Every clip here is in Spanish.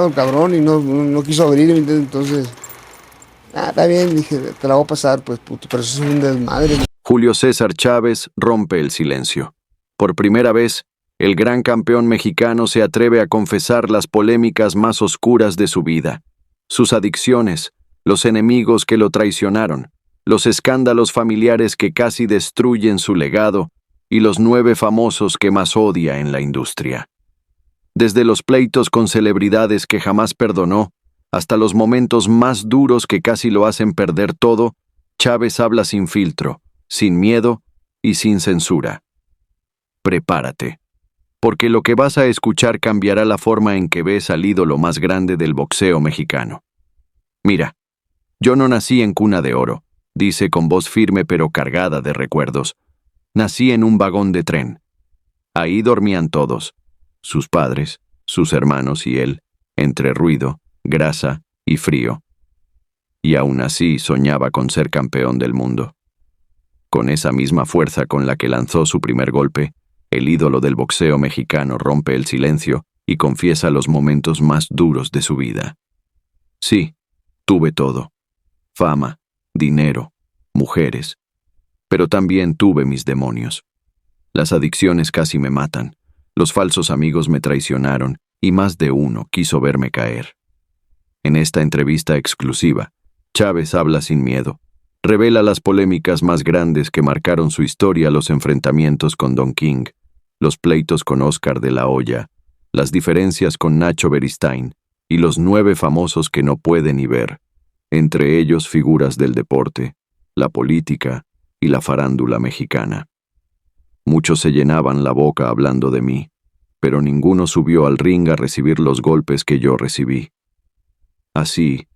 el cabrón y no quiso abrir, entonces, está bien, dije, te la voy a pasar, pues, puto, pero eso es un desmadre. Julio César Chávez rompe el silencio. Por primera vez, el gran campeón mexicano se atreve a confesar las polémicas más oscuras de su vida, sus adicciones, los enemigos que lo traicionaron, los escándalos familiares que casi destruyen su legado y los 9 famosos que más odia en la industria. Desde los pleitos con celebridades que jamás perdonó, hasta los momentos más duros que casi lo hacen perder todo, Chávez habla sin filtro, sin miedo y sin censura. Prepárate, porque lo que vas a escuchar cambiará la forma en que ves al ídolo más grande del boxeo mexicano. Mira, yo no nací en cuna de oro, dice con voz firme pero cargada de recuerdos. Nací en un vagón de tren. Ahí dormían todos, sus padres, sus hermanos y él, entre ruido, grasa y frío. Y aún así soñaba con ser campeón del mundo. Con esa misma fuerza con la que lanzó su primer golpe, el ídolo del boxeo mexicano rompe el silencio y confiesa los momentos más duros de su vida. Sí, tuve todo: fama, dinero, mujeres. Pero también tuve mis demonios. Las adicciones casi me matan, los falsos amigos me traicionaron y más de uno quiso verme caer. En esta entrevista exclusiva, Chávez habla sin miedo. Revela las polémicas más grandes que marcaron su historia: los enfrentamientos con Don King, los pleitos con Oscar de la Hoya, las diferencias con Nacho Beristain y los 9 famosos que no puede ni ver, entre ellos figuras del deporte, la política y la farándula mexicana. Muchos se llenaban la boca hablando de mí, pero ninguno subió al ring a recibir los golpes que yo recibí. Así,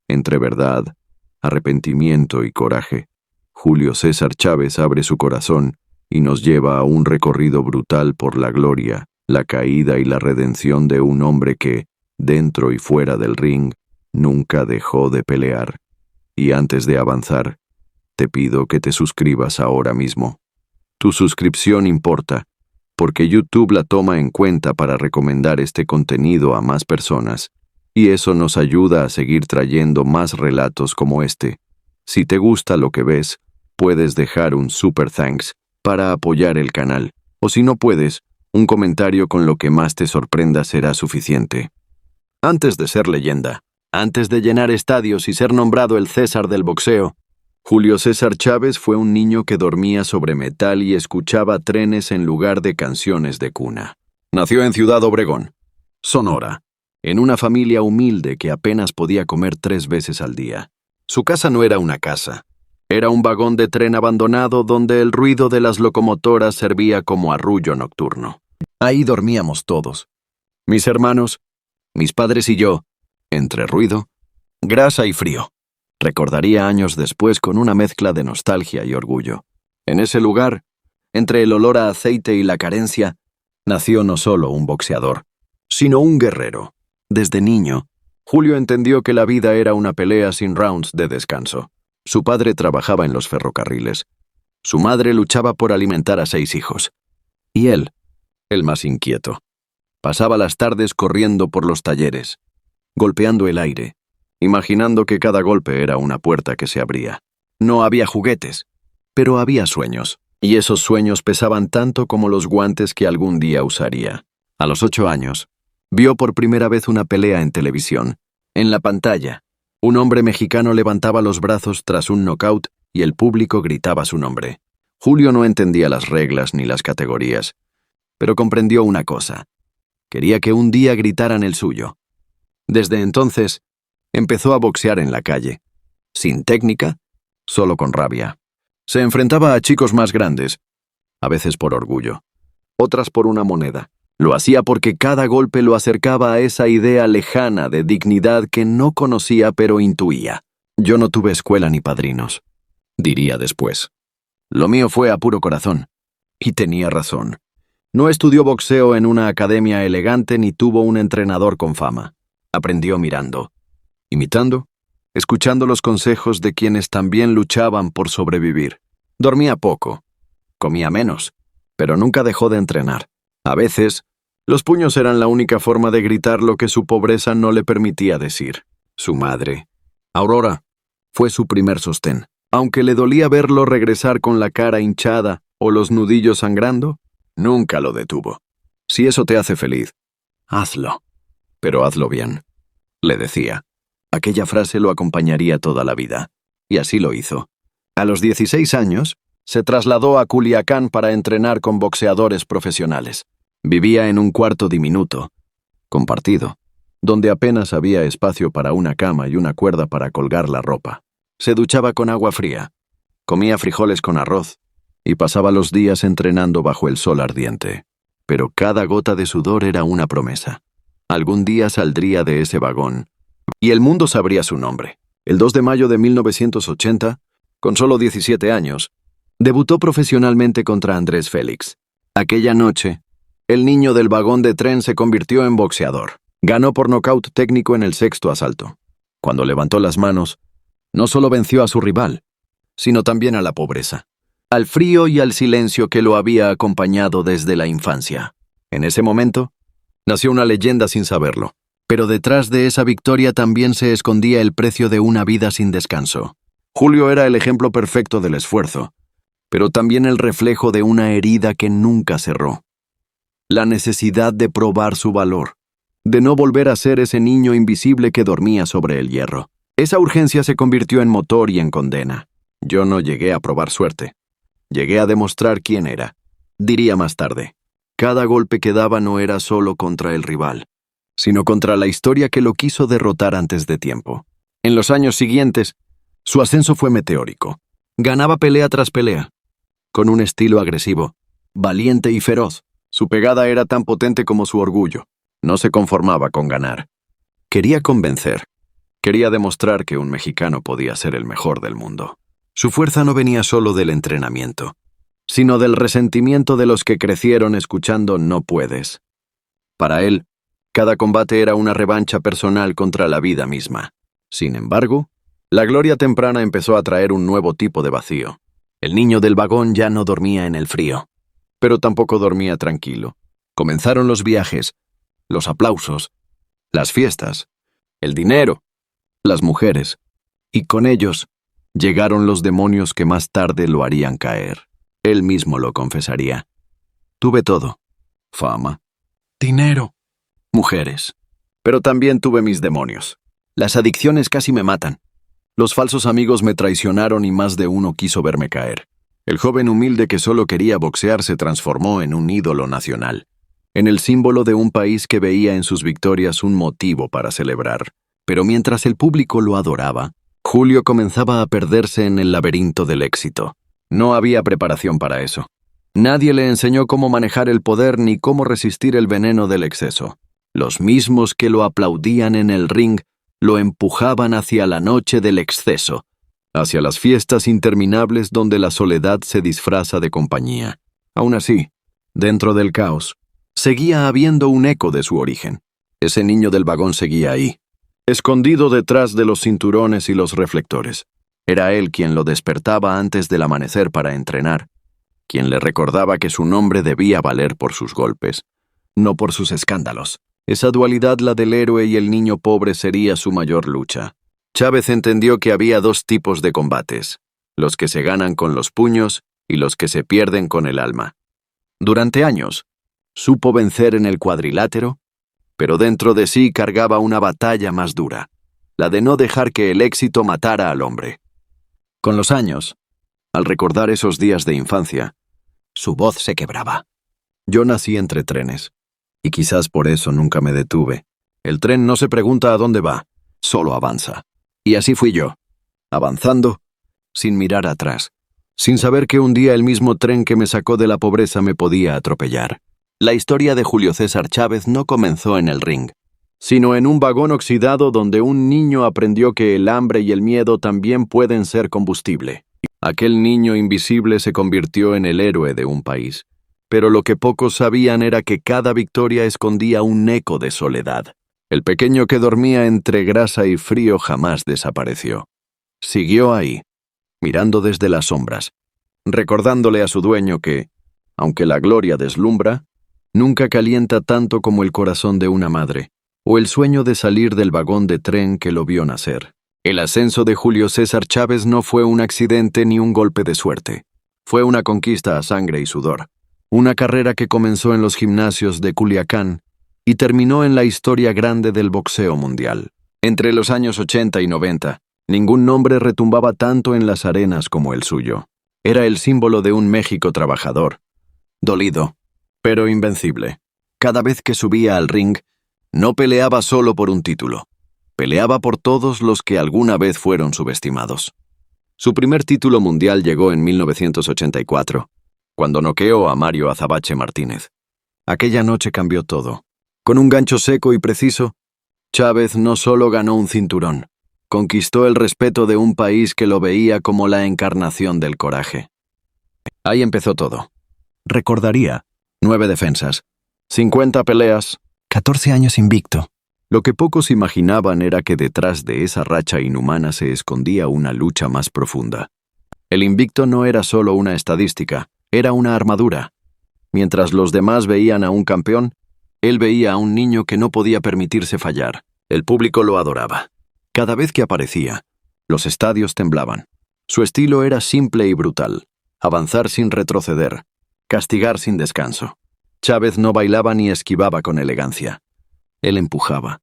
entre verdad, arrepentimiento y coraje, Julio César Chávez abre su corazón y nos lleva a un recorrido brutal por la gloria, la caída y la redención de un hombre que, dentro y fuera del ring, nunca dejó de pelear. Y antes de avanzar, te pido que te suscribas ahora mismo. Tu suscripción importa, porque YouTube la toma en cuenta para recomendar este contenido a más personas, y eso nos ayuda a seguir trayendo más relatos como este. Si te gusta lo que ves, puedes dejar un super thanks para apoyar el canal, o si no puedes, un comentario con lo que más te sorprenda será suficiente. Antes de ser leyenda, antes de llenar estadios y ser nombrado el César del boxeo, Julio César Chávez fue un niño que dormía sobre metal y escuchaba trenes en lugar de canciones de cuna. Nació en Ciudad Obregón, Sonora, en una familia humilde que apenas podía comer 3 veces al día. Su casa no era una casa, era un vagón de tren abandonado donde el ruido de las locomotoras servía como arrullo nocturno. Ahí dormíamos todos. Mis hermanos, mis padres y yo, entre ruido, grasa y frío. Recordaría años después con una mezcla de nostalgia y orgullo. En ese lugar, entre el olor a aceite y la carencia, nació no solo un boxeador, sino un guerrero. Desde niño, Julio entendió que la vida era una pelea sin rounds de descanso. Su padre trabajaba en los ferrocarriles. Su madre luchaba por alimentar a 6 hijos. Y él, el más inquieto, pasaba las tardes corriendo por los talleres, golpeando el aire, imaginando que cada golpe era una puerta que se abría. No había juguetes, pero había sueños, y esos sueños pesaban tanto como los guantes que algún día usaría. A los 8 años, vio por primera vez una pelea en televisión. En la pantalla, un hombre mexicano levantaba los brazos tras un knockout y el público gritaba su nombre. Julio no entendía las reglas ni las categorías, pero comprendió una cosa: quería que un día gritaran el suyo. Desde entonces, empezó a boxear en la calle, sin técnica, solo con rabia. Se enfrentaba a chicos más grandes, a veces por orgullo, otras por una moneda. Lo hacía porque cada golpe lo acercaba a esa idea lejana de dignidad que no conocía pero intuía. Yo no tuve escuela ni padrinos, diría después. Lo mío fue a puro corazón. Y tenía razón. No estudió boxeo en una academia elegante ni tuvo un entrenador con fama. Aprendió mirando, imitando, escuchando los consejos de quienes también luchaban por sobrevivir. Dormía poco, comía menos, pero nunca dejó de entrenar. A veces, Los puños eran la única forma de gritar lo que su pobreza no le permitía decir. Su madre, Aurora, fue su primer sostén. Aunque le dolía verlo regresar con la cara hinchada o los nudillos sangrando, nunca lo detuvo. Si eso te hace feliz, hazlo. Pero hazlo bien, le decía. Aquella frase lo acompañaría toda la vida. Y así lo hizo. A los 16 años, se trasladó a Culiacán para entrenar con boxeadores profesionales. Vivía en un cuarto diminuto, compartido, donde apenas había espacio para una cama y una cuerda para colgar la ropa. Se duchaba con agua fría, comía frijoles con arroz y pasaba los días entrenando bajo el sol ardiente. Pero cada gota de sudor era una promesa. Algún día saldría de ese vagón y el mundo sabría su nombre. El 2 de mayo de 1980, con solo 17 años, debutó profesionalmente contra Andrés Félix. Aquella noche, el niño del vagón de tren se convirtió en boxeador. Ganó por nocaut técnico en el 6º asalto. Cuando levantó las manos, no solo venció a su rival, sino también a la pobreza, al frío y al silencio que lo había acompañado desde la infancia. En ese momento, nació una leyenda sin saberlo. Pero detrás de esa victoria también se escondía el precio de una vida sin descanso. Julio era el ejemplo perfecto del esfuerzo, pero también el reflejo de una herida que nunca cerró. La necesidad de probar su valor, de no volver a ser ese niño invisible que dormía sobre el hierro. Esa urgencia se convirtió en motor y en condena. Yo no llegué a probar suerte. Llegué a demostrar quién era. Diría más tarde, cada golpe que daba no era solo contra el rival, sino contra la historia que lo quiso derrotar antes de tiempo. En los años siguientes, su ascenso fue meteórico. Ganaba pelea tras pelea, con un estilo agresivo, valiente y feroz. Su pegada era tan potente como su orgullo. No se conformaba con ganar. Quería convencer. Quería demostrar que un mexicano podía ser el mejor del mundo. Su fuerza no venía solo del entrenamiento, sino del resentimiento de los que crecieron escuchando "no puedes". Para él, cada combate era una revancha personal contra la vida misma. Sin embargo, la gloria temprana empezó a traer un nuevo tipo de vacío. El niño del vagón ya no dormía en el frío, pero tampoco dormía tranquilo. Comenzaron los viajes, los aplausos, las fiestas, el dinero, las mujeres, y con ellos llegaron los demonios que más tarde lo harían caer. Él mismo lo confesaría. Tuve todo: fama, dinero, mujeres. Pero también tuve mis demonios. Las adicciones casi me matan. Los falsos amigos me traicionaron y más de uno quiso verme caer. El joven humilde que solo quería boxear se transformó en un ídolo nacional, en el símbolo de un país que veía en sus victorias un motivo para celebrar. Pero mientras el público lo adoraba, Julio comenzaba a perderse en el laberinto del éxito. No había preparación para eso. Nadie le enseñó cómo manejar el poder ni cómo resistir el veneno del exceso. Los mismos que lo aplaudían en el ring lo empujaban hacia la noche del exceso, hacia las fiestas interminables donde la soledad se disfraza de compañía. Aún así, dentro del caos, seguía habiendo un eco de su origen. Ese niño del vagón seguía ahí, escondido detrás de los cinturones y los reflectores. Era él quien lo despertaba antes del amanecer para entrenar, quien le recordaba que su nombre debía valer por sus golpes, no por sus escándalos. Esa dualidad, la del héroe y el niño pobre, sería su mayor lucha. Chávez entendió que había dos tipos de combates: los que se ganan con los puños y los que se pierden con el alma. Durante años, supo vencer en el cuadrilátero, pero dentro de sí cargaba una batalla más dura, la de no dejar que el éxito matara al hombre. Con los años, al recordar esos días de infancia, su voz se quebraba. Yo nací entre trenes, y quizás por eso nunca me detuve. El tren no se pregunta a dónde va, solo avanza. Y así fui yo, avanzando, sin mirar atrás, sin saber que un día el mismo tren que me sacó de la pobreza me podía atropellar. La historia de Julio César Chávez no comenzó en el ring, sino en un vagón oxidado donde un niño aprendió que el hambre y el miedo también pueden ser combustible. Aquel niño invisible se convirtió en el héroe de un país, pero lo que pocos sabían era que cada victoria escondía un eco de soledad. El pequeño que dormía entre grasa y frío jamás desapareció. Siguió ahí, mirando desde las sombras, recordándole a su dueño que, aunque la gloria deslumbra, nunca calienta tanto como el corazón de una madre, o el sueño de salir del vagón de tren que lo vio nacer. El ascenso de Julio César Chávez no fue un accidente ni un golpe de suerte. Fue una conquista a sangre y sudor. Una carrera que comenzó en los gimnasios de Culiacán y terminó en la historia grande del boxeo mundial. Entre los años 80 y 90, ningún nombre retumbaba tanto en las arenas como el suyo. Era el símbolo de un México trabajador, dolido, pero invencible. Cada vez que subía al ring, no peleaba solo por un título. Peleaba por todos los que alguna vez fueron subestimados. Su primer título mundial llegó en 1984, cuando noqueó a Mario Azabache Martínez. Aquella noche cambió todo. Con un gancho seco y preciso, Chávez no solo ganó un cinturón, conquistó el respeto de un país que lo veía como la encarnación del coraje. Ahí empezó todo. Recordaría 9 defensas, 50 peleas, 14 años invicto. Lo que pocos imaginaban era que detrás de esa racha inhumana se escondía una lucha más profunda. El invicto no era solo una estadística, era una armadura. Mientras los demás veían a un campeón, él veía a un niño que no podía permitirse fallar. El público lo adoraba. Cada vez que aparecía, los estadios temblaban. Su estilo era simple y brutal: avanzar sin retroceder, castigar sin descanso. Chávez no bailaba ni esquivaba con elegancia. Él empujaba,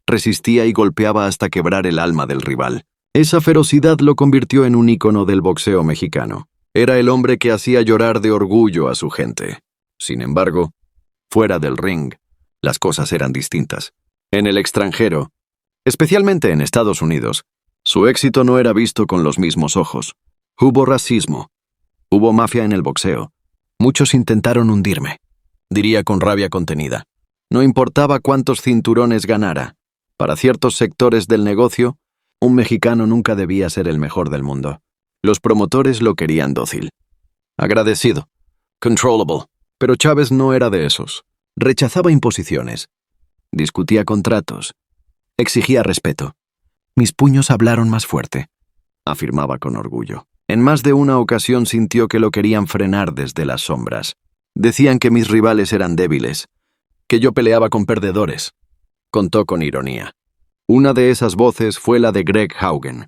resistía y golpeaba hasta quebrar el alma del rival. Esa ferocidad lo convirtió en un ícono del boxeo mexicano. Era el hombre que hacía llorar de orgullo a su gente. Sin embargo, fuera del ring, las cosas eran distintas. En el extranjero, especialmente en Estados Unidos, su éxito no era visto con los mismos ojos. Hubo racismo, hubo mafia en el boxeo. Muchos intentaron hundirme, diría con rabia contenida. No importaba cuántos cinturones ganara. Para ciertos sectores del negocio, un mexicano nunca debía ser el mejor del mundo. Los promotores lo querían dócil, agradecido, controllable. Pero Chávez no era de esos. Rechazaba imposiciones, discutía contratos, exigía respeto. Mis puños hablaron más fuerte, afirmaba con orgullo. En más de una ocasión sintió que lo querían frenar desde las sombras. Decían que mis rivales eran débiles, que yo peleaba con perdedores. Contó con ironía. Una de esas voces fue la de Greg Haugen,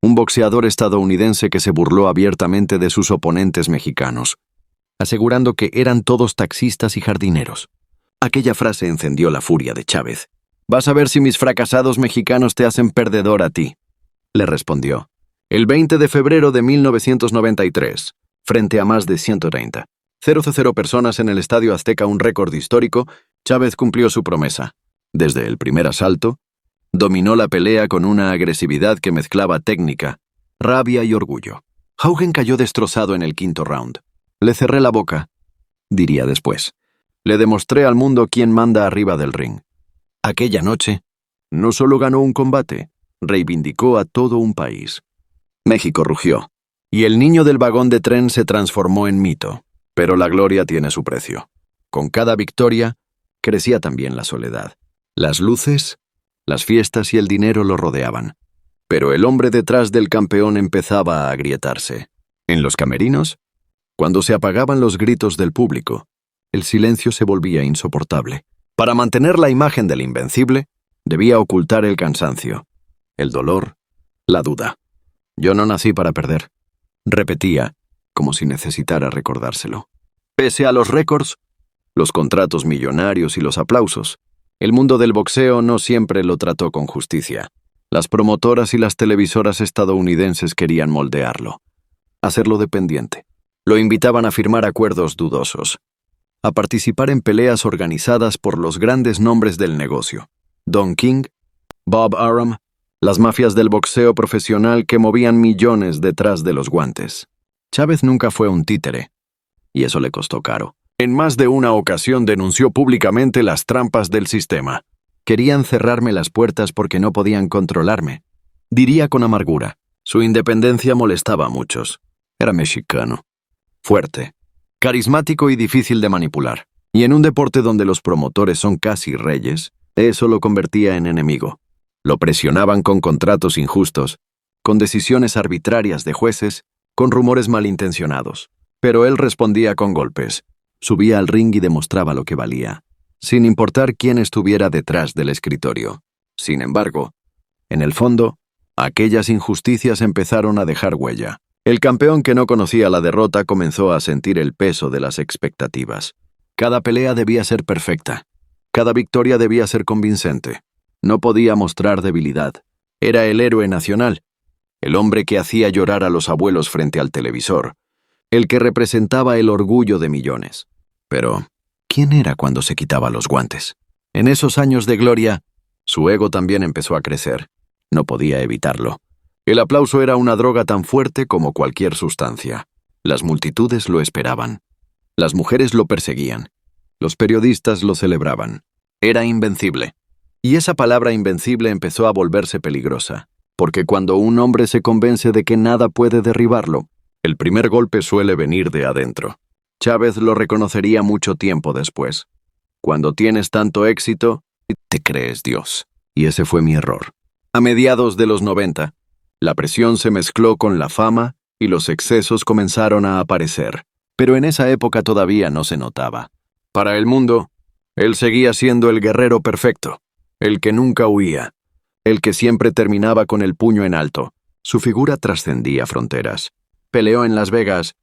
un boxeador estadounidense que se burló abiertamente de sus oponentes mexicanos, asegurando que eran todos taxistas y jardineros. Aquella frase encendió la furia de Chávez. «Vas a ver si mis fracasados mexicanos te hacen perdedor a ti», le respondió. El 20 de febrero de 1993, frente a más de 130,000 personas en el Estadio Azteca, un récord histórico, Chávez cumplió su promesa. Desde el primer asalto, dominó la pelea con una agresividad que mezclaba técnica, rabia y orgullo. Haugen cayó destrozado en el quinto round. «Le cerré la boca», diría después. «Le demostré al mundo quién manda arriba del ring». Aquella noche, no solo ganó un combate, reivindicó a todo un país. México rugió, y el niño del vagón de tren se transformó en mito. Pero la gloria tiene su precio. Con cada victoria, crecía también la soledad. Las luces, las fiestas y el dinero lo rodeaban. Pero el hombre detrás del campeón empezaba a agrietarse. En los camerinos, cuando se apagaban los gritos del público, el silencio se volvía insoportable. Para mantener la imagen del invencible, debía ocultar el cansancio, el dolor, la duda. «Yo no nací para perder», repetía, como si necesitara recordárselo. Pese a los récords, los contratos millonarios y los aplausos, el mundo del boxeo no siempre lo trató con justicia. Las promotoras y las televisoras estadounidenses querían moldearlo, hacerlo dependiente. Lo invitaban a firmar acuerdos dudosos, a participar en peleas organizadas por los grandes nombres del negocio: Don King, Bob Arum, las mafias del boxeo profesional que movían millones detrás de los guantes. Chávez nunca fue un títere, y eso le costó caro. En más de una ocasión denunció públicamente las trampas del sistema. «Querían cerrarme las puertas porque no podían controlarme», diría con amargura. Su independencia molestaba a muchos. Era mexicano, fuerte, carismático y difícil de manipular. Y en un deporte donde los promotores son casi reyes, eso lo convertía en enemigo. Lo presionaban con contratos injustos, con decisiones arbitrarias de jueces, con rumores malintencionados. Pero él respondía con golpes. Subía al ring y demostraba lo que valía, sin importar quién estuviera detrás del escritorio. Sin embargo, en el fondo, aquellas injusticias empezaron a dejar huella. El campeón que no conocía la derrota comenzó a sentir el peso de las expectativas. Cada pelea debía ser perfecta. Cada victoria debía ser convincente. No podía mostrar debilidad. Era el héroe nacional, el hombre que hacía llorar a los abuelos frente al televisor, el que representaba el orgullo de millones. Pero, ¿quién era cuando se quitaba los guantes? En esos años de gloria, su ego también empezó a crecer. No podía evitarlo. El aplauso era una droga tan fuerte como cualquier sustancia. Las multitudes lo esperaban. Las mujeres lo perseguían. Los periodistas lo celebraban. Era invencible. Y esa palabra invencible empezó a volverse peligrosa, porque cuando un hombre se convence de que nada puede derribarlo, el primer golpe suele venir de adentro. Chávez lo reconocería mucho tiempo después. Cuando tienes tanto éxito, te crees Dios. Y ese fue mi error. A mediados de los 90, la presión se mezcló con la fama y los excesos comenzaron a aparecer. Pero en esa época todavía no se notaba. Para el mundo, él seguía siendo el guerrero perfecto, el que nunca huía, el que siempre terminaba con el puño en alto. Su figura trascendía fronteras. Peleó en Las Vegas,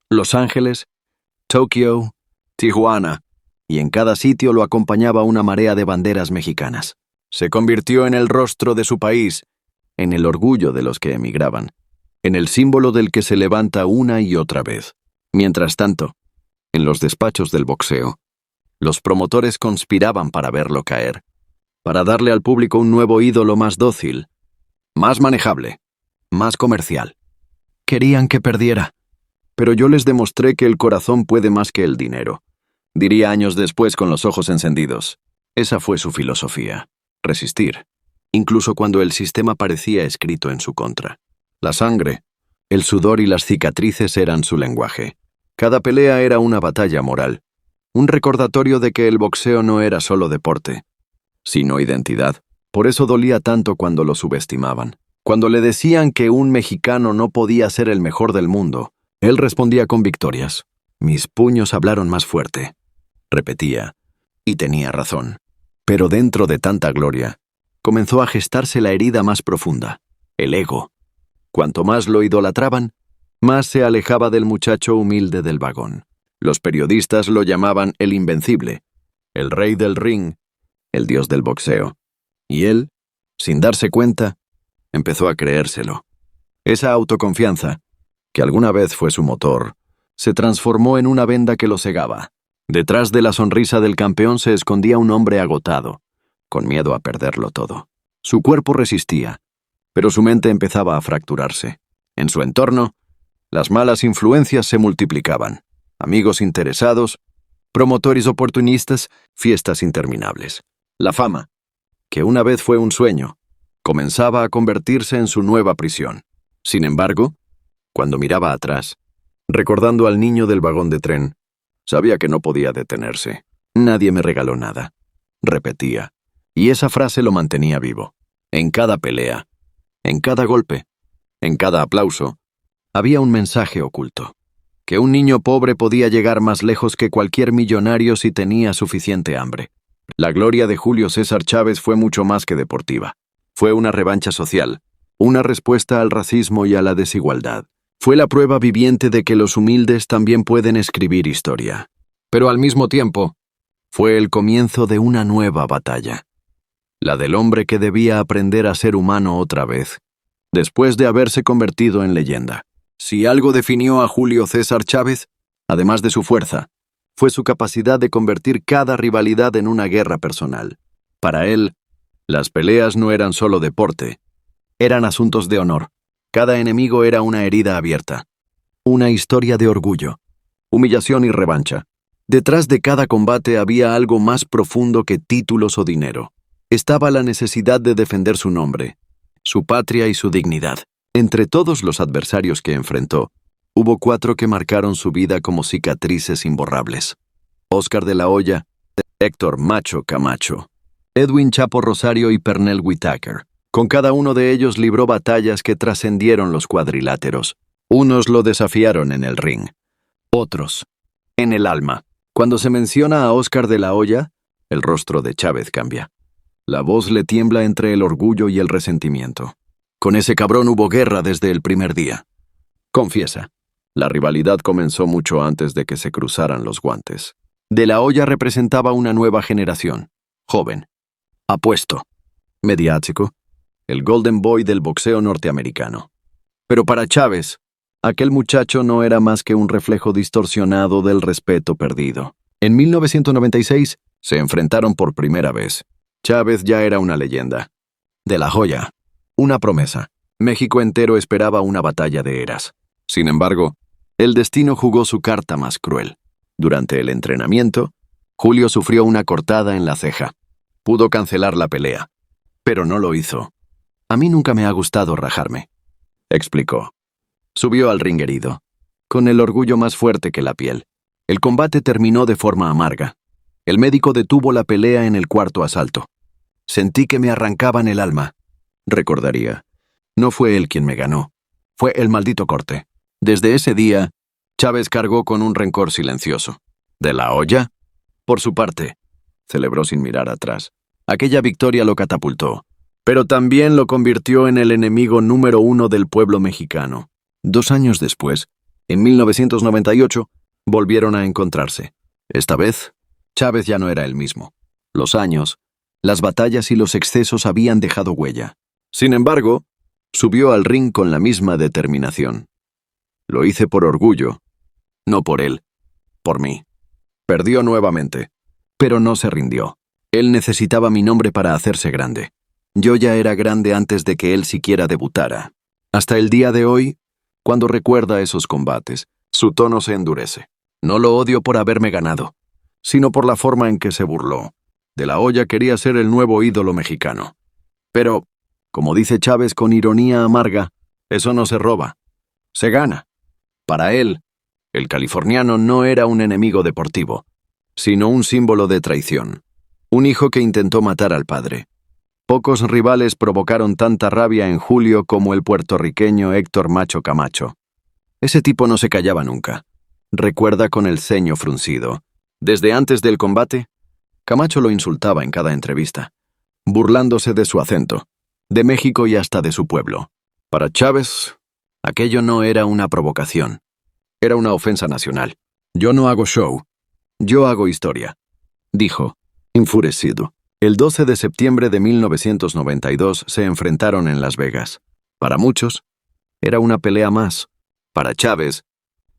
Los Ángeles, Tokio, Tijuana, y en cada sitio lo acompañaba una marea de banderas mexicanas. Se convirtió en el rostro de su país, en el orgullo de los que emigraban, en el símbolo del que se levanta una y otra vez. Mientras tanto, en los despachos del boxeo, los promotores conspiraban para verlo caer, para darle al público un nuevo ídolo más dócil, más manejable, más comercial. Querían que perdiera, pero yo les demostré que el corazón puede más que el dinero. Diría años después con los ojos encendidos. Esa fue su filosofía, resistir, incluso cuando el sistema parecía escrito en su contra. La sangre, el sudor y las cicatrices eran su lenguaje. Cada pelea era una batalla moral, un recordatorio de que el boxeo no era solo deporte, sino identidad. Por eso dolía tanto cuando lo subestimaban. Cuando le decían que un mexicano no podía ser el mejor del mundo, él respondía con victorias. Mis puños hablaron más fuerte, repetía, y tenía razón. Pero dentro de tanta gloria, comenzó a gestarse la herida más profunda, el ego. Cuanto más lo idolatraban, más se alejaba del muchacho humilde del vagón. Los periodistas lo llamaban el invencible, el rey del ring, el dios del boxeo. Y él, sin darse cuenta, empezó a creérselo. Esa autoconfianza, que alguna vez fue su motor, se transformó en una venda que lo cegaba. Detrás de la sonrisa del campeón se escondía un hombre agotado, con miedo a perderlo todo. Su cuerpo resistía, pero su mente empezaba a fracturarse. En su entorno, las malas influencias se multiplicaban. Amigos interesados, promotores oportunistas, fiestas interminables. La fama, que una vez fue un sueño, comenzaba a convertirse en su nueva prisión. Sin embargo, cuando miraba atrás, recordando al niño del vagón de tren, sabía que no podía detenerse. Nadie me regaló nada, repetía, y esa frase lo mantenía vivo. En cada pelea, en cada golpe, en cada aplauso, había un mensaje oculto, que un niño pobre podía llegar más lejos que cualquier millonario si tenía suficiente hambre. La gloria de Julio César Chávez fue mucho más que deportiva. Fue una revancha social, una respuesta al racismo y a la desigualdad. Fue la prueba viviente de que los humildes también pueden escribir historia. Pero al mismo tiempo, fue el comienzo de una nueva batalla. La del hombre que debía aprender a ser humano otra vez, después de haberse convertido en leyenda. Si algo definió a Julio César Chávez, además de su fuerza, fue su capacidad de convertir cada rivalidad en una guerra personal. Para él, las peleas no eran solo deporte, eran asuntos de honor. Cada enemigo era una herida abierta, una historia de orgullo, humillación y revancha. Detrás de cada combate había algo más profundo que títulos o dinero. Estaba la necesidad de defender su nombre, su patria y su dignidad. Entre todos los adversarios que enfrentó, hubo 4 que marcaron su vida como cicatrices imborrables. Oscar de la Hoya, Héctor Macho Camacho, Edwin Chapo Rosario y Pernell Whitaker. Con cada uno de ellos libró batallas que trascendieron los cuadriláteros. Unos lo desafiaron en el ring, otros en el alma. Cuando se menciona a Óscar de la Hoya, el rostro de Chávez cambia. La voz le tiembla entre el orgullo y el resentimiento. Con ese cabrón hubo guerra desde el primer día. Confiesa, la rivalidad comenzó mucho antes de que se cruzaran los guantes. De la Hoya representaba una nueva generación, joven, apuesto, mediático, el Golden Boy del boxeo norteamericano. Pero para Chávez, aquel muchacho no era más que un reflejo distorsionado del respeto perdido. En 1996 se enfrentaron por primera vez. Chávez ya era una leyenda. De la Hoya, una promesa. México entero esperaba una batalla de eras. Sin embargo, el destino jugó su carta más cruel. Durante el entrenamiento, Julio sufrió una cortada en la ceja. Pudo cancelar la pelea, pero no lo hizo. A mí nunca me ha gustado rajarme, explicó. Subió al ring herido, con el orgullo más fuerte que la piel. El combate terminó de forma amarga. El médico detuvo la pelea en el cuarto asalto. Sentí que me arrancaban el alma, recordaría. No fue él quien me ganó, fue el maldito corte. Desde ese día, Chávez cargó con un rencor silencioso. ¿De la Hoya? Por su parte, celebró sin mirar atrás. Aquella victoria lo catapultó, pero también lo convirtió en el enemigo número 1 del pueblo mexicano. 2 años después, en 1998, volvieron a encontrarse. Esta vez, Chávez ya no era el mismo. Los años, las batallas y los excesos habían dejado huella. Sin embargo, subió al ring con la misma determinación. Lo hice por orgullo, no por él, por mí. Perdió nuevamente, pero no se rindió. Él necesitaba mi nombre para hacerse grande. Yo ya era grande antes de que él siquiera debutara. Hasta el día de hoy, cuando recuerda esos combates, su tono se endurece. No lo odio por haberme ganado, sino por la forma en que se burló. De la Hoya quería ser el nuevo ídolo mexicano. Pero, como dice Chávez con ironía amarga, eso no se roba, se gana. Para él, el californiano no era un enemigo deportivo, sino un símbolo de traición. Un hijo que intentó matar al padre. Pocos rivales provocaron tanta rabia en Julio como el puertorriqueño Héctor Macho Camacho. Ese tipo no se callaba nunca. Recuerda con el ceño fruncido. Desde antes del combate, Camacho lo insultaba en cada entrevista, burlándose de su acento, de México y hasta de su pueblo. Para Chávez, aquello no era una provocación. Era una ofensa nacional. Yo no hago show, yo hago historia, dijo, enfurecido. El 12 de septiembre de 1992 se enfrentaron en Las Vegas. Para muchos, era una pelea más. Para Chávez,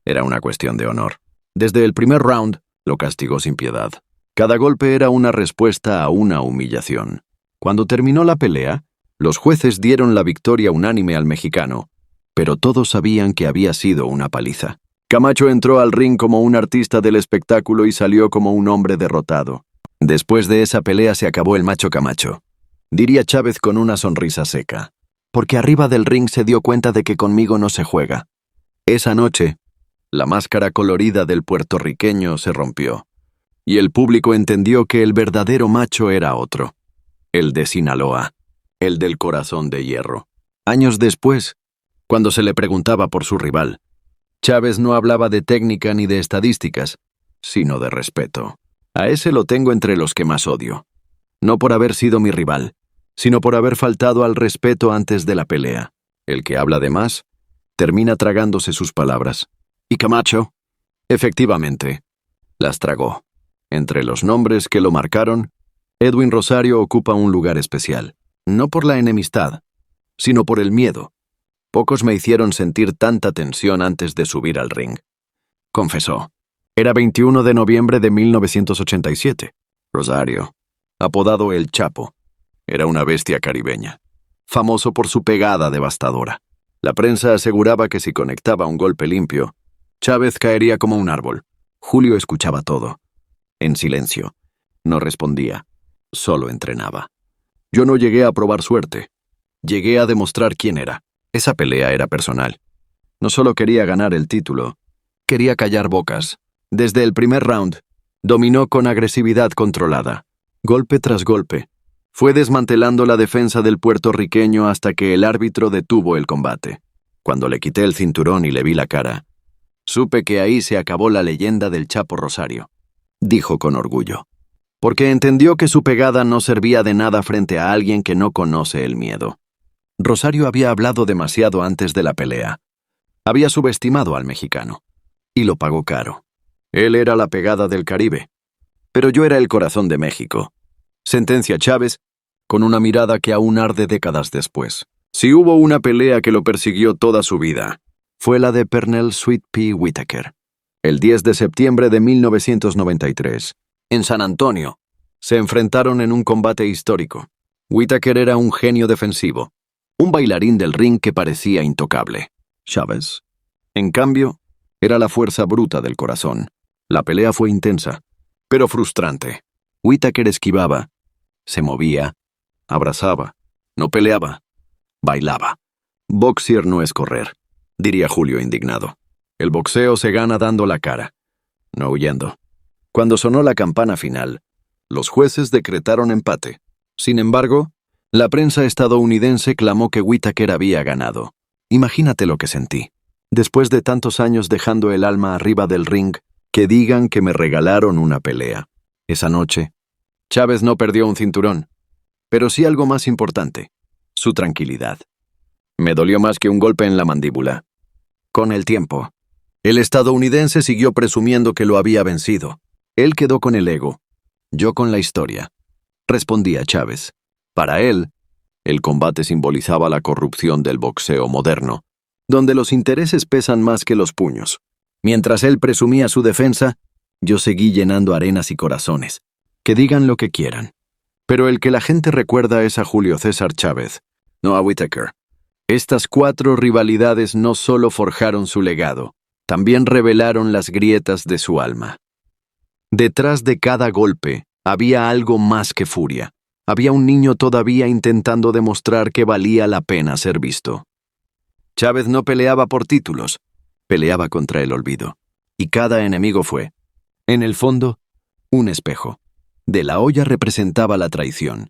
era una cuestión de honor. Desde el primer round, lo castigó sin piedad. Cada golpe era una respuesta a una humillación. Cuando terminó la pelea, los jueces dieron la victoria unánime al mexicano, pero todos sabían que había sido una paliza. Camacho entró al ring como un artista del espectáculo y salió como un hombre derrotado. Después de esa pelea se acabó el Macho Camacho, diría Chávez con una sonrisa seca, porque arriba del ring se dio cuenta de que conmigo no se juega. Esa noche, la máscara colorida del puertorriqueño se rompió, y el público entendió que el verdadero macho era otro, el de Sinaloa, el del corazón de hierro. Años después, cuando se le preguntaba por su rival, Chávez no hablaba de técnica ni de estadísticas, sino de respeto. A ese lo tengo entre los que más odio. No por haber sido mi rival, sino por haber faltado al respeto antes de la pelea. El que habla de más, termina tragándose sus palabras. ¿Y Camacho? Efectivamente, las tragó. Entre los nombres que lo marcaron, Edwin Rosario ocupa un lugar especial. No por la enemistad, sino por el miedo. Pocos me hicieron sentir tanta tensión antes de subir al ring, confesó. Era 21 de noviembre de 1987. Rosario, apodado El Chapo, era una bestia caribeña, famoso por su pegada devastadora. La prensa aseguraba que si conectaba un golpe limpio, Chávez caería como un árbol. Julio escuchaba todo, en silencio. No respondía, solo entrenaba. Yo no llegué a probar suerte, llegué a demostrar quién era. Esa pelea era personal. No solo quería ganar el título, quería callar bocas. Desde el primer round, dominó con agresividad controlada. Golpe tras golpe, fue desmantelando la defensa del puertorriqueño hasta que el árbitro detuvo el combate. Cuando le quité el cinturón y le vi la cara, supe que ahí se acabó la leyenda del Chapo Rosario. dijo con orgullo, porque entendió que su pegada no servía de nada frente a alguien que no conoce el miedo. Rosario había hablado demasiado antes de la pelea. Había subestimado al mexicano, y lo pagó caro. Él era la pegada del Caribe, pero yo era el corazón de México, sentencia Chávez, con una mirada que aún arde décadas después. Si hubo una pelea que lo persiguió toda su vida, fue la de Pernell Sweet Pea Whitaker. El 10 de septiembre de 1993, en San Antonio, se enfrentaron en un combate histórico. Whitaker era un genio defensivo, un bailarín del ring que parecía intocable. Chávez, en cambio, era la fuerza bruta del corazón. La pelea fue intensa, pero frustrante. Whitaker esquivaba, se movía, abrazaba, no peleaba, bailaba. Boxear no es correr, diría Julio indignado. El boxeo se gana dando la cara, no huyendo. Cuando sonó la campana final, los jueces decretaron empate. Sin embargo, la prensa estadounidense clamó que Whitaker había ganado. Imagínate lo que sentí. Después de tantos años dejando el alma arriba del ring, que digan que me regalaron una pelea. Esa noche, Chávez no perdió un cinturón, pero sí algo más importante, su tranquilidad. Me dolió más que un golpe en la mandíbula. Con el tiempo, el estadounidense siguió presumiendo que lo había vencido. Él quedó con el ego, yo con la historia, respondía Chávez. Para él, el combate simbolizaba la corrupción del boxeo moderno, donde los intereses pesan más que los puños. Mientras él presumía su defensa, yo seguí llenando arenas y corazones. Que digan lo que quieran. Pero el que la gente recuerda es a Julio César Chávez, no a Whitaker. Estas 4 rivalidades no solo forjaron su legado, también revelaron las grietas de su alma. Detrás de cada golpe había algo más que furia. Había un niño todavía intentando demostrar que valía la pena ser visto. Chávez no peleaba por títulos, peleaba contra el olvido. Y cada enemigo fue, en el fondo, un espejo. De la Hoya representaba la traición.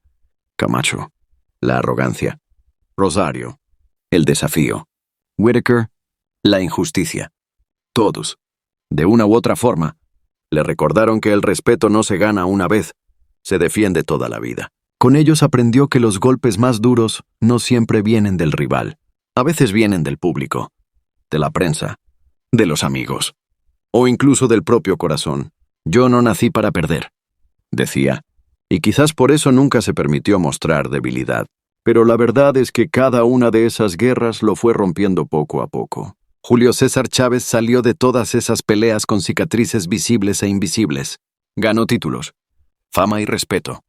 Camacho, la arrogancia. Rosario, el desafío. Whitaker, la injusticia. Todos, de una u otra forma, le recordaron que el respeto no se gana una vez, se defiende toda la vida. Con ellos aprendió que los golpes más duros no siempre vienen del rival. A veces vienen del público, de la prensa, de los amigos, o incluso del propio corazón. Yo no nací para perder, decía, y quizás por eso nunca se permitió mostrar debilidad. Pero la verdad es que cada una de esas guerras lo fue rompiendo poco a poco. Julio César Chávez salió de todas esas peleas con cicatrices visibles e invisibles. Ganó títulos, fama y respeto,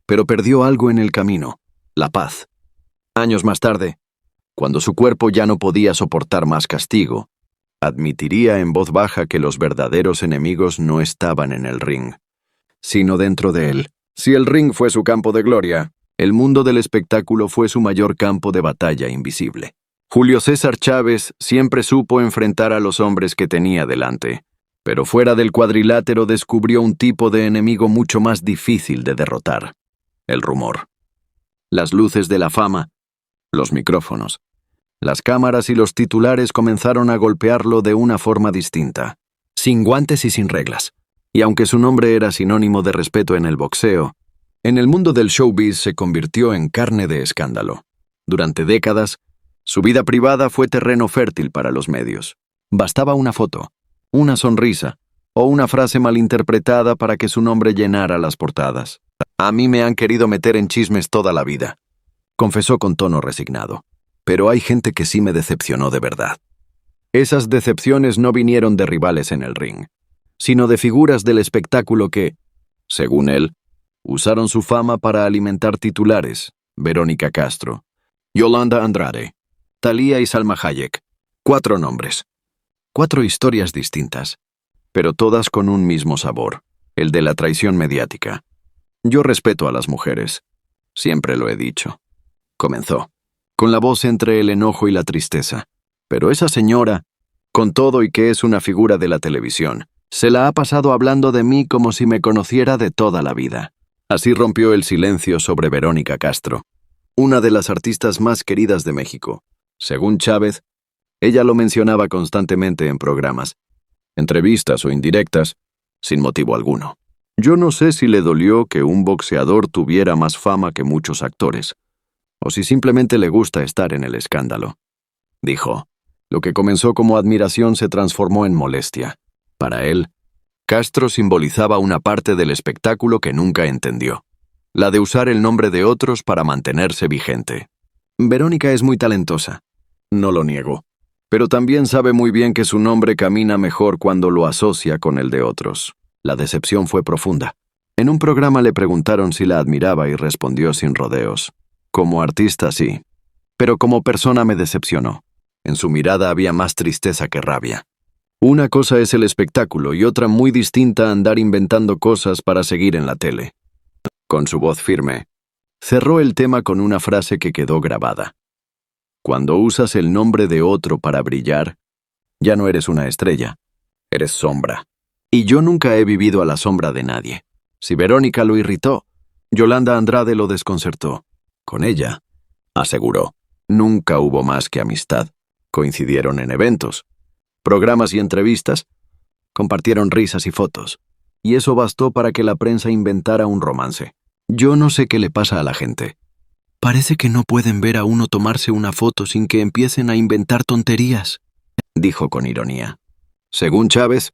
pero perdió algo en el camino, la paz. Años más tarde, cuando su cuerpo ya no podía soportar más castigo, admitiría en voz baja que los verdaderos enemigos no estaban en el ring, sino dentro de él. Si el ring fue su campo de gloria, el mundo del espectáculo fue su mayor campo de batalla invisible. Julio César Chávez siempre supo enfrentar a los hombres que tenía delante, pero fuera del cuadrilátero descubrió un tipo de enemigo mucho más difícil de derrotar: el rumor. Las luces de la fama, los micrófonos, las cámaras y los titulares comenzaron a golpearlo de una forma distinta, sin guantes y sin reglas. Y aunque su nombre era sinónimo de respeto en el boxeo, en el mundo del showbiz se convirtió en carne de escándalo. Durante décadas, su vida privada fue terreno fértil para los medios. Bastaba una foto, una sonrisa o una frase malinterpretada para que su nombre llenara las portadas. A mí me han querido meter en chismes toda la vida, confesó con tono resignado. Pero hay gente que sí me decepcionó de verdad. Esas decepciones no vinieron de rivales en el ring, sino de figuras del espectáculo que, según él, usaron su fama para alimentar titulares: Verónica Castro, Yolanda Andrade, Thalía y Salma Hayek. 4 nombres. 4 historias distintas, pero todas con un mismo sabor, el de la traición mediática. Yo respeto a las mujeres. Siempre lo he dicho. Comenzó, con la voz entre el enojo y la tristeza. Pero esa señora, con todo y que es una figura de la televisión, se la ha pasado hablando de mí como si me conociera de toda la vida. Así rompió el silencio sobre Verónica Castro, una de las artistas más queridas de México. Según Chávez, ella lo mencionaba constantemente en programas, entrevistas o indirectas, sin motivo alguno. Yo no sé si le dolió que un boxeador tuviera más fama que muchos actores, o si simplemente le gusta estar en el escándalo. Dijo, lo que comenzó como admiración se transformó en molestia. Para él, Castro simbolizaba una parte del espectáculo que nunca entendió, la de usar el nombre de otros para mantenerse vigente. Verónica es muy talentosa, no lo niego, pero también sabe muy bien que su nombre camina mejor cuando lo asocia con el de otros. La decepción fue profunda. En un programa le preguntaron si la admiraba y respondió sin rodeos. Como artista sí, pero como persona me decepcionó. En su mirada había más tristeza que rabia. Una cosa es el espectáculo y otra muy distinta andar inventando cosas para seguir en la tele. Con su voz firme, cerró el tema con una frase que quedó grabada. Cuando usas el nombre de otro para brillar, ya no eres una estrella, eres sombra. Y yo nunca he vivido a la sombra de nadie. Si Verónica lo irritó, Yolanda Andrade lo desconcertó. Con ella, aseguró, nunca hubo más que amistad. Coincidieron en eventos, programas y entrevistas, compartieron risas y fotos, y eso bastó para que la prensa inventara un romance. Yo no sé qué le pasa a la gente. Parece que no pueden ver a uno tomarse una foto sin que empiecen a inventar tonterías, dijo con ironía. Según Chávez,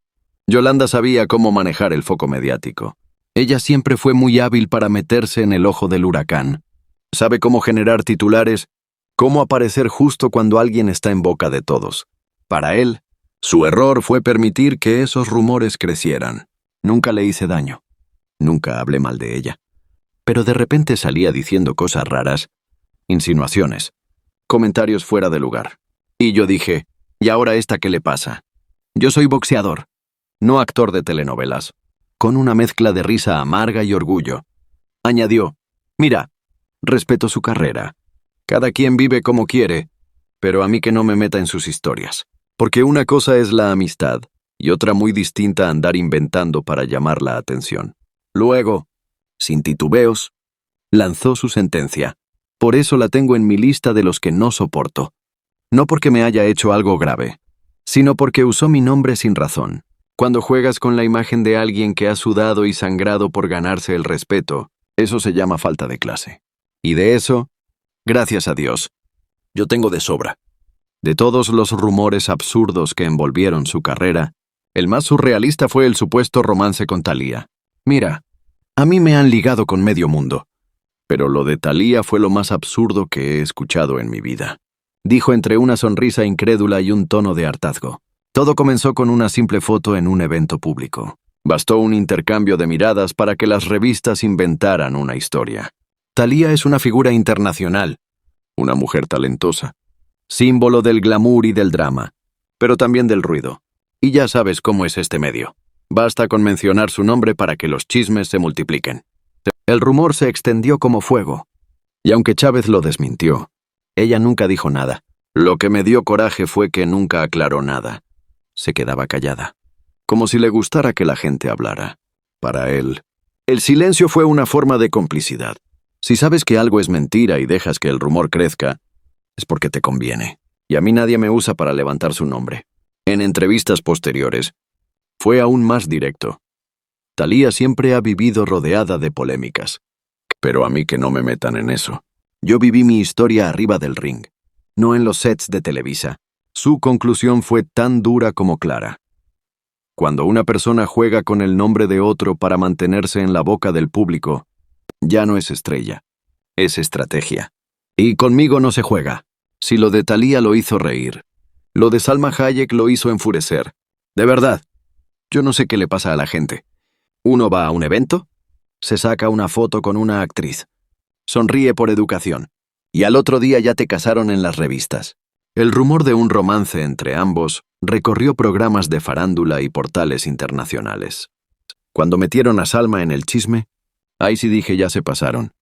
Yolanda sabía cómo manejar el foco mediático. Ella siempre fue muy hábil para meterse en el ojo del huracán. Sabe cómo generar titulares, cómo aparecer justo cuando alguien está en boca de todos. Para él, su error fue permitir que esos rumores crecieran. Nunca le hice daño. Nunca hablé mal de ella. Pero de repente salía diciendo cosas raras, insinuaciones, comentarios fuera de lugar. Y yo dije, ¿y ahora esta qué le pasa? Yo soy boxeador, no actor de telenovelas. Con una mezcla de risa amarga y orgullo. Añadió, mira, respeto su carrera. Cada quien vive como quiere, pero a mí que no me meta en sus historias. Porque una cosa es la amistad, y otra muy distinta andar inventando para llamar la atención. Luego, sin titubeos, lanzó su sentencia. Por eso la tengo en mi lista de los que no soporto. No porque me haya hecho algo grave, sino porque usó mi nombre sin razón. Cuando juegas con la imagen de alguien que ha sudado y sangrado por ganarse el respeto, eso se llama falta de clase. Y de eso, gracias a Dios, yo tengo de sobra. De todos los rumores absurdos que envolvieron su carrera, el más surrealista fue el supuesto romance con Thalía. Mira, a mí me han ligado con medio mundo, pero lo de Thalía fue lo más absurdo que he escuchado en mi vida, dijo entre una sonrisa incrédula y un tono de hartazgo. Todo comenzó con una simple foto en un evento público. Bastó un intercambio de miradas para que las revistas inventaran una historia. Thalía es una figura internacional, una mujer talentosa, símbolo del glamour y del drama, pero también del ruido. Y ya sabes cómo es este medio. Basta con mencionar su nombre para que los chismes se multipliquen. El rumor se extendió como fuego. Y aunque Chávez lo desmintió, ella nunca dijo nada. Lo que me dio coraje fue que nunca aclaró nada. Se quedaba callada, como si le gustara que la gente hablara. Para él, el silencio fue una forma de complicidad. Si sabes que algo es mentira y dejas que el rumor crezca, es porque te conviene. Y a mí nadie me usa para levantar su nombre. En entrevistas posteriores, fue aún más directo. Thalía siempre ha vivido rodeada de polémicas. Pero a mí que no me metan en eso. Yo viví mi historia arriba del ring, no en los sets de Televisa. Su conclusión fue tan dura como clara. Cuando una persona juega con el nombre de otro para mantenerse en la boca del público, ya no es estrella, es estrategia. Y conmigo no se juega. Si lo de Thalía lo hizo reír, lo de Salma Hayek lo hizo enfurecer. De verdad, yo no sé qué le pasa a la gente. Uno va a un evento, se saca una foto con una actriz, sonríe por educación, y al otro día ya te casaron en las revistas. El rumor de un romance entre ambos recorrió programas de farándula y portales internacionales. Cuando metieron a Salma en el chisme, ahí sí dije ya se pasaron.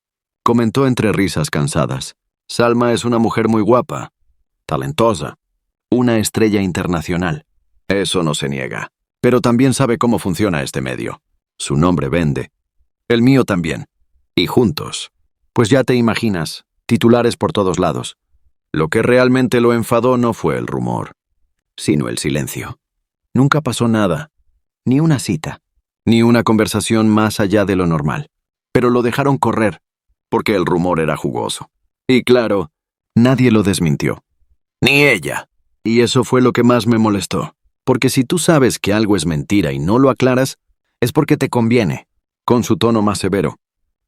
Comentó entre risas cansadas. Salma es una mujer muy guapa, talentosa, una estrella internacional. Eso no se niega. Pero también sabe cómo funciona este medio. Su nombre vende. El mío también. Y juntos. Pues ya te imaginas, titulares por todos lados. Lo que realmente lo enfadó no fue el rumor, sino el silencio. Nunca pasó nada, ni una cita, ni una conversación más allá de lo normal. Pero lo dejaron correr, porque el rumor era jugoso. Y claro, nadie lo desmintió. Ni ella. Y eso fue lo que más me molestó. Porque si tú sabes que algo es mentira y no lo aclaras, es porque te conviene. Con su tono más severo,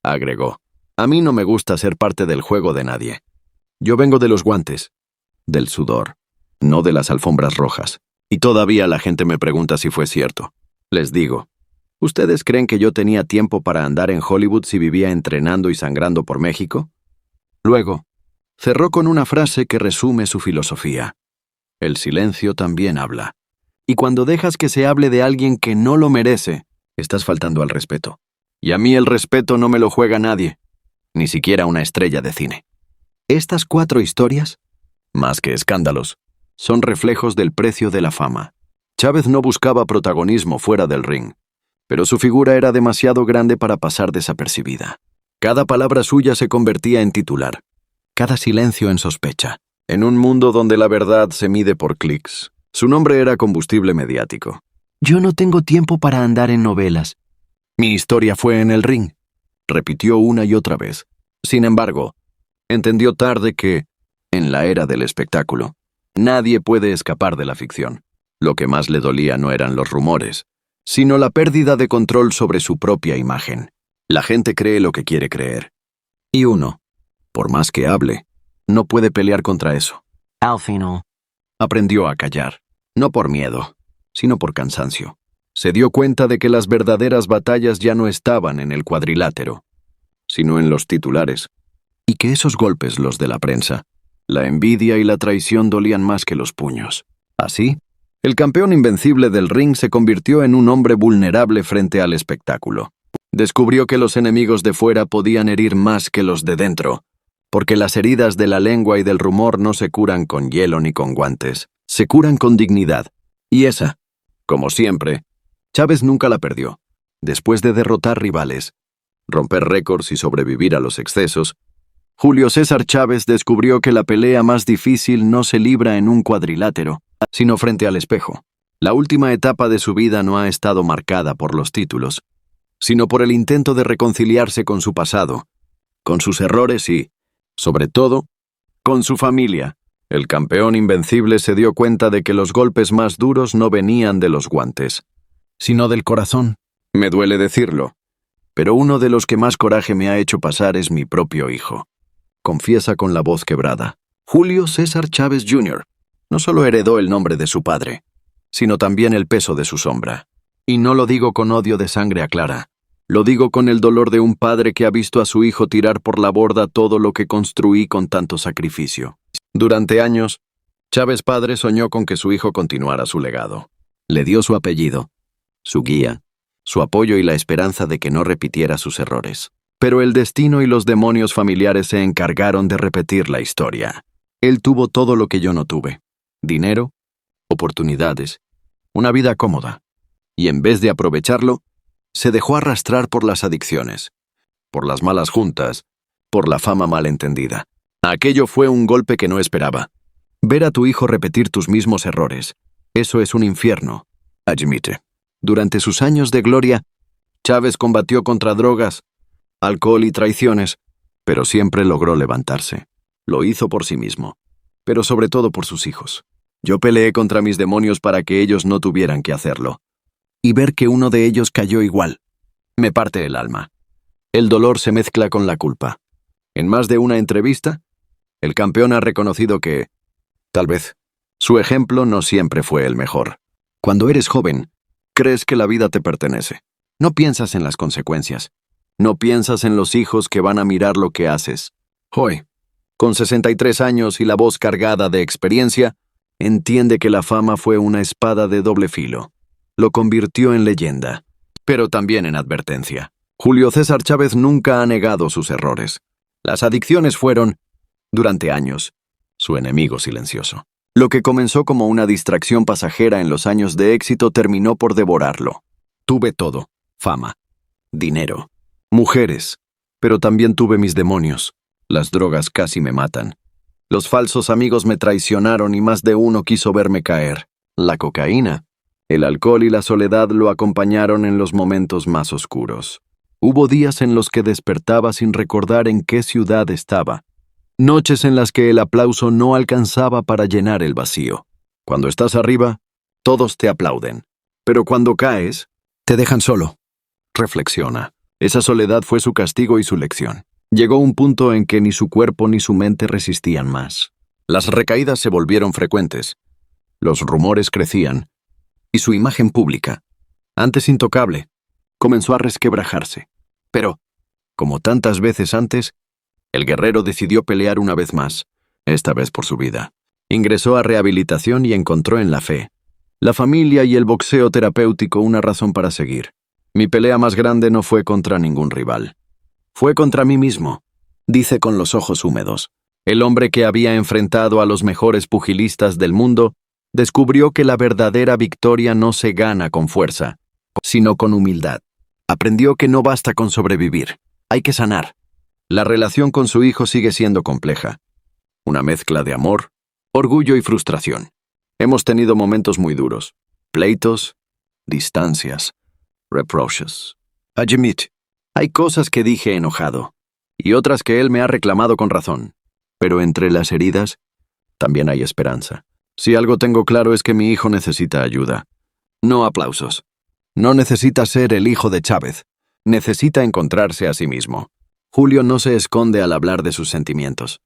agregó: a mí no me gusta ser parte del juego de nadie. Yo vengo de los guantes, del sudor, no de las alfombras rojas. Y todavía la gente me pregunta si fue cierto. Les digo, ¿ustedes creen que yo tenía tiempo para andar en Hollywood si vivía entrenando y sangrando por México? Luego, cerró con una frase que resume su filosofía. El silencio también habla. Y cuando dejas que se hable de alguien que no lo merece, estás faltando al respeto. Y a mí el respeto no me lo juega nadie, ni siquiera una estrella de cine. Estas 4 historias, más que escándalos, son reflejos del precio de la fama. Chávez no buscaba protagonismo fuera del ring, pero su figura era demasiado grande para pasar desapercibida. Cada palabra suya se convertía en titular, cada silencio en sospecha. En un mundo donde la verdad se mide por clics, su nombre era combustible mediático. Yo no tengo tiempo para andar en novelas. Mi historia fue en el ring, repitió una y otra vez. Sin embargo, entendió tarde que, en la era del espectáculo, nadie puede escapar de la ficción. Lo que más le dolía no eran los rumores, sino la pérdida de control sobre su propia imagen. La gente cree lo que quiere creer. Y uno, por más que hable, no puede pelear contra eso. Al final, aprendió a callar, no por miedo, sino por cansancio. Se dio cuenta de que las verdaderas batallas ya no estaban en el cuadrilátero, sino en los titulares, y que esos golpes, los de la prensa, la envidia y la traición dolían más que los puños. Así, el campeón invencible del ring se convirtió en un hombre vulnerable frente al espectáculo. Descubrió que los enemigos de fuera podían herir más que los de dentro, porque las heridas de la lengua y del rumor no se curan con hielo ni con guantes, se curan con dignidad. Y esa, como siempre, Chávez nunca la perdió. Después de derrotar rivales, romper récords y sobrevivir a los excesos, Julio César Chávez descubrió que la pelea más difícil no se libra en un cuadrilátero, sino frente al espejo. La última etapa de su vida no ha estado marcada por los títulos, sino por el intento de reconciliarse con su pasado, con sus errores y, sobre todo, con su familia. El campeón invencible se dio cuenta de que los golpes más duros no venían de los guantes, sino del corazón. Me duele decirlo, pero uno de los que más coraje me ha hecho pasar es mi propio hijo. Confiesa con la voz quebrada. Julio César Chávez Jr. no solo heredó el nombre de su padre, sino también el peso de su sombra. Y no lo digo con odio de sangre clara. Lo digo con el dolor de un padre que ha visto a su hijo tirar por la borda todo lo que construí con tanto sacrificio. Durante años, Chávez padre soñó con que su hijo continuara su legado. Le dio su apellido, su guía, su apoyo y la esperanza de que no repitiera sus errores. Pero el destino y los demonios familiares se encargaron de repetir la historia. Él tuvo todo lo que yo no tuve: dinero, oportunidades, una vida cómoda. Y en vez de aprovecharlo, se dejó arrastrar por las adicciones, por las malas juntas, por la fama malentendida. Aquello fue un golpe que no esperaba. Ver a tu hijo repetir tus mismos errores, eso es un infierno, admite. Durante sus años de gloria, Chávez combatió contra drogas, alcohol y traiciones, pero siempre logró levantarse. Lo hizo por sí mismo, pero sobre todo por sus hijos. Yo peleé contra mis demonios para que ellos no tuvieran que hacerlo. Y ver que uno de ellos cayó igual, me parte el alma. El dolor se mezcla con la culpa. En más de una entrevista, el campeón ha reconocido que, tal vez, su ejemplo no siempre fue el mejor. Cuando eres joven, crees que la vida te pertenece. No piensas en las consecuencias. No piensas en los hijos que van a mirar lo que haces. Hoy, con 63 años y la voz cargada de experiencia, entiende que la fama fue una espada de doble filo. Lo convirtió en leyenda, pero también en advertencia. Julio César Chávez nunca ha negado sus errores. Las adicciones fueron, durante años, su enemigo silencioso. Lo que comenzó como una distracción pasajera en los años de éxito terminó por devorarlo. Tuve todo: fama, dinero, mujeres, pero también tuve mis demonios. Las drogas casi me matan. Los falsos amigos me traicionaron y más de uno quiso verme caer. La cocaína El alcohol y la soledad lo acompañaron en los momentos más oscuros. Hubo días en los que despertaba sin recordar en qué ciudad estaba. Noches en las que el aplauso no alcanzaba para llenar el vacío. Cuando estás arriba, todos te aplauden. Pero cuando caes, te dejan solo. Reflexiona. Esa soledad fue su castigo y su lección. Llegó un punto en que ni su cuerpo ni su mente resistían más. Las recaídas se volvieron frecuentes. Los rumores crecían. Y su imagen pública, antes intocable, comenzó a resquebrajarse. Pero, como tantas veces antes, el guerrero decidió pelear una vez más, esta vez por su vida. Ingresó a rehabilitación y encontró en la fe, la familia y el boxeo terapéutico una razón para seguir. Mi pelea más grande no fue contra ningún rival. Fue contra mí mismo, dice con los ojos húmedos. El hombre que había enfrentado a los mejores pugilistas del mundo descubrió que la verdadera victoria no se gana con fuerza, sino con humildad. Aprendió que no basta con sobrevivir, hay que sanar. La relación con su hijo sigue siendo compleja. Una mezcla de amor, orgullo y frustración. Hemos tenido momentos muy duros. Pleitos, distancias, reproches. Admit, hay cosas que dije enojado, y otras que él me ha reclamado con razón. Pero entre las heridas, también hay esperanza. Si algo tengo claro es que mi hijo necesita ayuda. No aplausos. No necesita ser el hijo de Chávez. Necesita encontrarse a sí mismo. Julio no se esconde al hablar de sus sentimientos.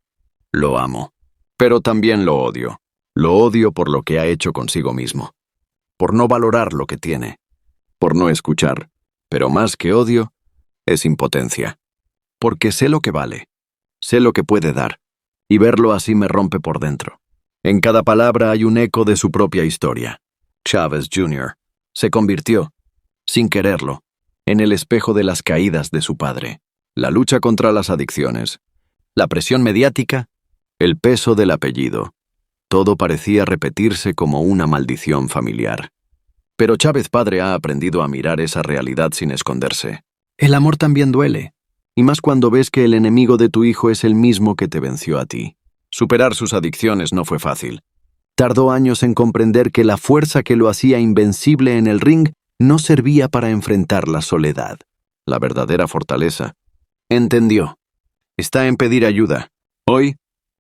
Lo amo. Pero también lo odio. Lo odio por lo que ha hecho consigo mismo. Por no valorar lo que tiene. Por no escuchar. Pero más que odio, es impotencia. Porque sé lo que vale. Sé lo que puede dar. Y verlo así me rompe por dentro. En cada palabra hay un eco de su propia historia. Chávez Jr. se convirtió, sin quererlo, en el espejo de las caídas de su padre. La lucha contra las adicciones, la presión mediática, el peso del apellido. Todo parecía repetirse como una maldición familiar. Pero Chávez padre ha aprendido a mirar esa realidad sin esconderse. El amor también duele, y más cuando ves que el enemigo de tu hijo es el mismo que te venció a ti. Superar sus adicciones no fue fácil. Tardó años en comprender que la fuerza que lo hacía invencible en el ring no servía para enfrentar la soledad. La verdadera fortaleza. Entendió. Está en pedir ayuda. Hoy,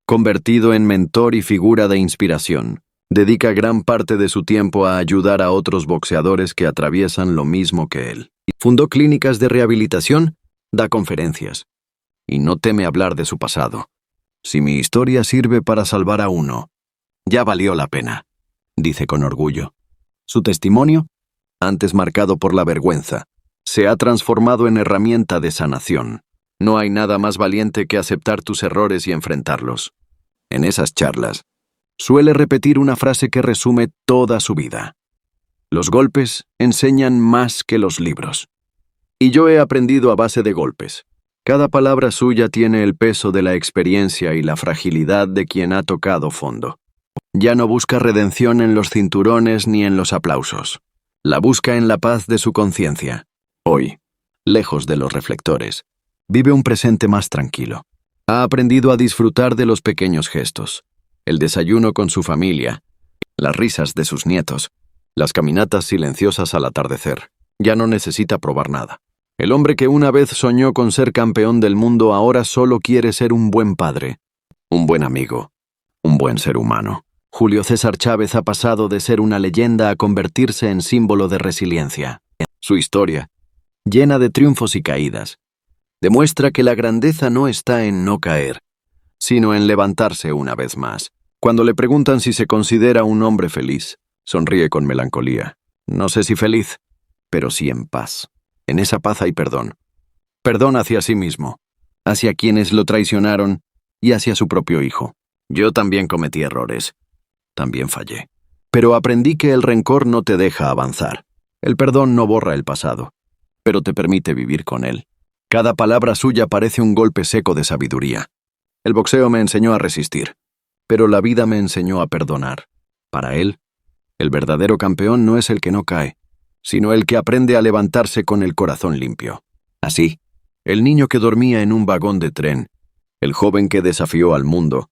convertido en mentor y figura de inspiración, dedica gran parte de su tiempo a ayudar a otros boxeadores que atraviesan lo mismo que él. Fundó clínicas de rehabilitación, da conferencias, y no teme hablar de su pasado. Si mi historia sirve para salvar a uno, ya valió la pena, dice con orgullo. Su testimonio, antes marcado por la vergüenza, se ha transformado en herramienta de sanación. No hay nada más valiente que aceptar tus errores y enfrentarlos. En esas charlas, suele repetir una frase que resume toda su vida. Los golpes enseñan más que los libros. Y yo he aprendido a base de golpes. Cada palabra suya tiene el peso de la experiencia y la fragilidad de quien ha tocado fondo. Ya no busca redención en los cinturones ni en los aplausos. La busca en la paz de su conciencia. Hoy, lejos de los reflectores, vive un presente más tranquilo. Ha aprendido a disfrutar de los pequeños gestos, el desayuno con su familia, las risas de sus nietos, las caminatas silenciosas al atardecer. Ya no necesita probar nada. El hombre que una vez soñó con ser campeón del mundo ahora solo quiere ser un buen padre, un buen amigo, un buen ser humano. Julio César Chávez ha pasado de ser una leyenda a convertirse en símbolo de resiliencia. Su historia, llena de triunfos y caídas, demuestra que la grandeza no está en no caer, sino en levantarse una vez más. Cuando le preguntan si se considera un hombre feliz, sonríe con melancolía. No sé si feliz, pero sí en paz. En esa paz hay perdón. Perdón hacia sí mismo, hacia quienes lo traicionaron y hacia su propio hijo. Yo también cometí errores. También fallé. Pero aprendí que el rencor no te deja avanzar. El perdón no borra el pasado, pero te permite vivir con él. Cada palabra suya parece un golpe seco de sabiduría. El boxeo me enseñó a resistir, pero la vida me enseñó a perdonar. Para él, el verdadero campeón no es el que no cae, sino el que aprende a levantarse con el corazón limpio. Así, el niño que dormía en un vagón de tren, el joven que desafió al mundo,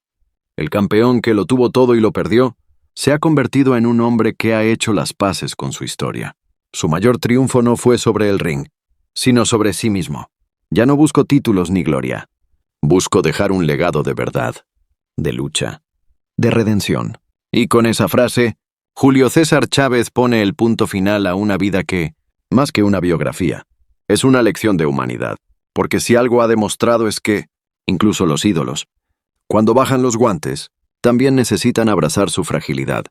el campeón que lo tuvo todo y lo perdió, se ha convertido en un hombre que ha hecho las paces con su historia. Su mayor triunfo no fue sobre el ring, sino sobre sí mismo. Ya no busco títulos ni gloria. Busco dejar un legado de verdad, de lucha, de redención. Y con esa frase, Julio César Chávez pone el punto final a una vida que, más que una biografía, es una lección de humanidad. Porque si algo ha demostrado es que, incluso los ídolos, cuando bajan los guantes, también necesitan abrazar su fragilidad.